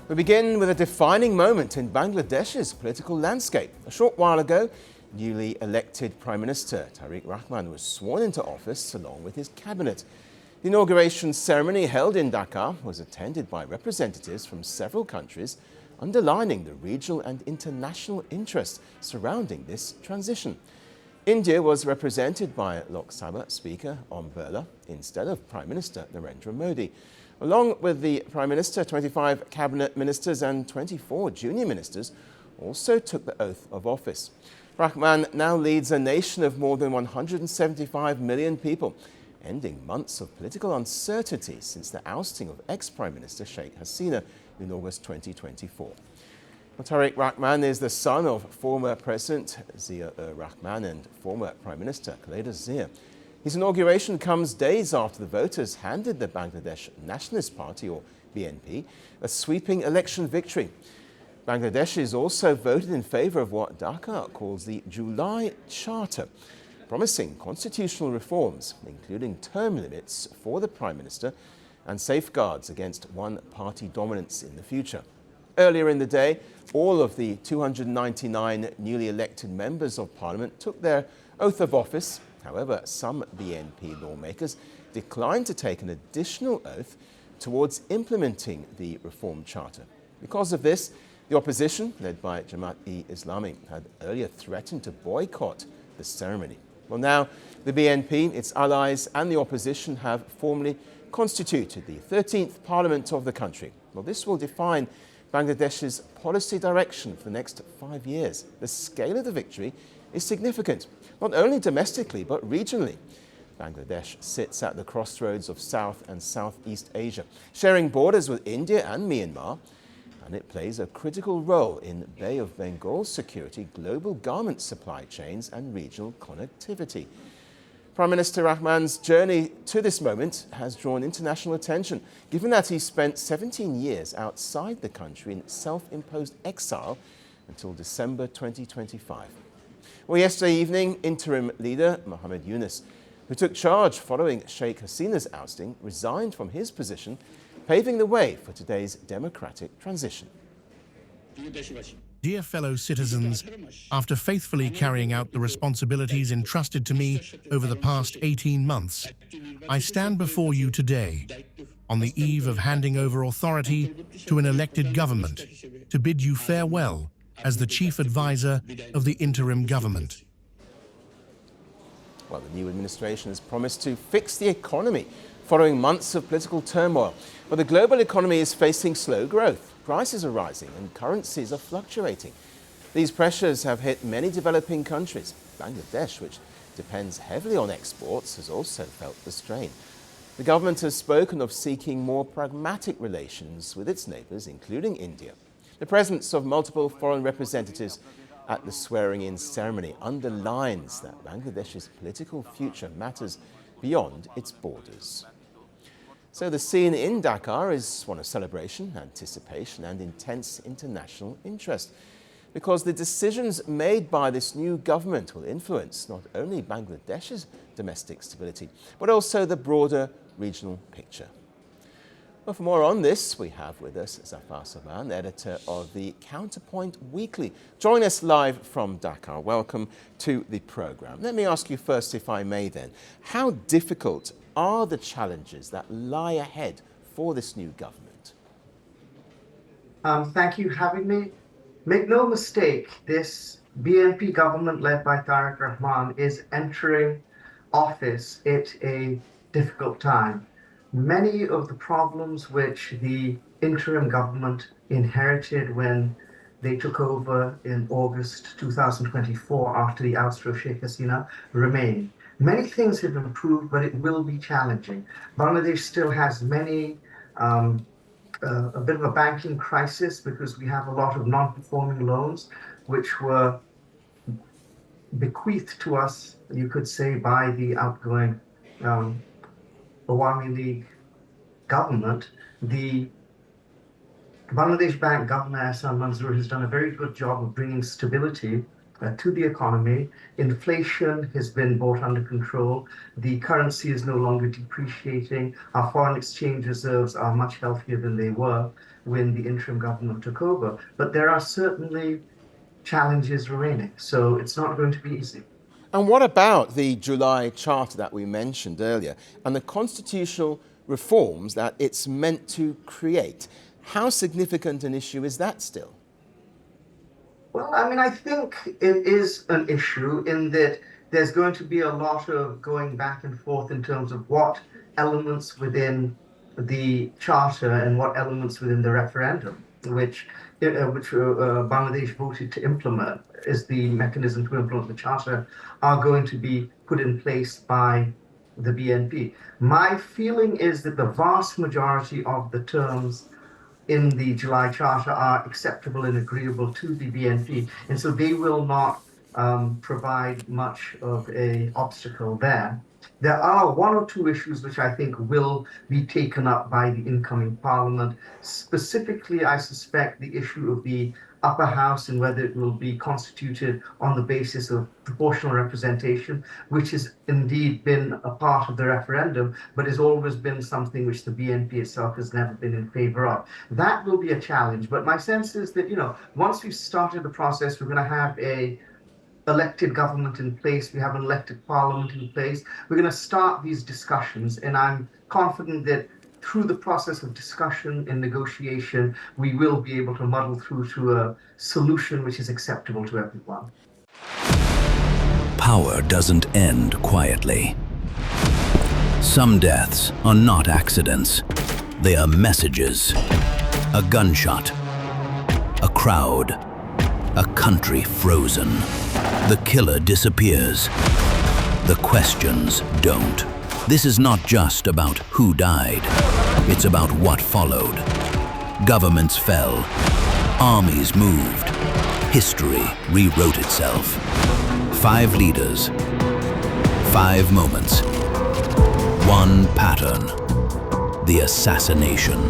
We begin with a defining moment in Bangladesh's political landscape. A short while ago, newly elected Prime Minister Tarique Rahman was sworn into office along with his cabinet. The inauguration ceremony held in Dhaka was attended by representatives from several countries, underlining the regional and international interest surrounding this transition. India was represented by Lok Sabha Speaker Birla instead of Prime Minister Narendra Modi. Along with the Prime Minister, 25 cabinet ministers and 24 junior ministers also took the oath of office. Rahman now leads a nation of more than 175 million people, ending months of political uncertainty since the ousting of ex-Prime Minister Sheikh Hasina in August 2024. Tarique Rahman is the son of former President Zia-ur-Rahman and former Prime Minister Khaleda Zia. His inauguration comes days after the voters handed the Bangladesh Nationalist Party, or BNP, a sweeping election victory. Bangladeshis also voted in favour of what Dhaka calls the July Charter, promising constitutional reforms, including term limits for the Prime Minister and safeguards against one-party dominance in the future. Earlier in the day, all of the 299 newly elected members of Parliament took their oath of office. However, some BNP lawmakers declined to take an additional oath towards implementing the Reform Charter. Because of this, the opposition, led by Jamaat-e-Islami, had earlier threatened to boycott the ceremony. Well, now the BNP, its allies and the opposition have formally constituted the 13th Parliament of the country. Well, this will define Bangladesh's policy direction for the next 5 years. The scale of the victory is significant, not only domestically but regionally. Bangladesh sits at the crossroads of South and Southeast Asia, sharing borders with India and Myanmar, and it plays a critical role in Bay of Bengal security, global garment supply chains and regional connectivity. Prime Minister Rahman's journey to this moment has drawn international attention, given that he spent 17 years outside the country in self-imposed exile until December 2025. Well, yesterday evening, interim leader Muhammad Yunus, who took charge following Sheikh Hasina's ousting, resigned from his position, paving the way for today's democratic transition. Dear fellow citizens, after faithfully carrying out the responsibilities entrusted to me over the past 18 months, I stand before you today, on the eve of handing over authority to an elected government, to bid you farewell as the chief advisor of the interim government. Well, the new administration has promised to fix the economy following months of political turmoil. But the global economy is facing slow growth. Prices are rising and currencies are fluctuating. These pressures have hit many developing countries. Bangladesh, which depends heavily on exports, has also felt the strain. The government has spoken of seeking more pragmatic relations with its neighbours, including India. The presence of multiple foreign representatives at the swearing-in ceremony underlines that Bangladesh's political future matters beyond its borders. So the scene in Dhaka is one of celebration, anticipation and intense international interest, because the decisions made by this new government will influence not only Bangladesh's domestic stability, but also the broader regional picture. Well, for more on this, we have with us Zafar Soban, editor of the Counterpoint Weekly. Join us live from Dhaka. Welcome to the programme. Let me ask you first, if I may then, how difficult are the challenges that lie ahead for this new government? Thank you for having me. Make no mistake, this BNP government led by Tarique Rahman is entering office at a difficult time. Many of the problems which the interim government inherited when they took over in August 2024 after the ouster of Sheikh Hasina remain. Many things have improved, but it will be challenging. Bangladesh still has a bit of a banking crisis because we have a lot of non-performing loans which were bequeathed to us, you could say, by the outgoing Awami League government. The Bangladesh Bank Governor Ahsan Manzoor has done a very good job of bringing stability to the economy. Inflation has been brought under control. The currency is no longer depreciating. Our foreign exchange reserves are much healthier than they were when the interim government took over. But there are certainly challenges remaining, so it's not going to be easy. And what about the July Charter that we mentioned earlier and the constitutional reforms that it's meant to create? How significant an issue is that still? Well, I mean, I think it is an issue in that there's going to be a lot of going back and forth in terms of what elements within the charter and what elements within the referendum, which Bangladesh voted to implement is the mechanism to implement the charter, are going to be put in place by the BNP. My feeling is that the vast majority of the terms in the July Charter are acceptable and agreeable to the BNP, and so they will not provide much of an obstacle there. There are one or two issues which I think will be taken up by the incoming parliament. Specifically, I suspect the issue of the upper house and whether it will be constituted on the basis of proportional representation, which has indeed been a part of the referendum, but has always been something which the BNP itself has never been in favor of. That will be a challenge, but my sense is that, once we've started the process, we're going to have a elected government in place, we have an elected parliament in place. We're going to start these discussions, and I'm confident that through the process of discussion and negotiation, we will be able to muddle through to a solution which is acceptable to everyone. Power doesn't end quietly. Some deaths are not accidents. They are messages. A gunshot. A crowd. A country frozen. The killer disappears. The questions don't. This is not just about who died. It's about what followed. Governments fell. Armies moved. History rewrote itself. 5 leaders. 5 moments. One pattern. The assassination.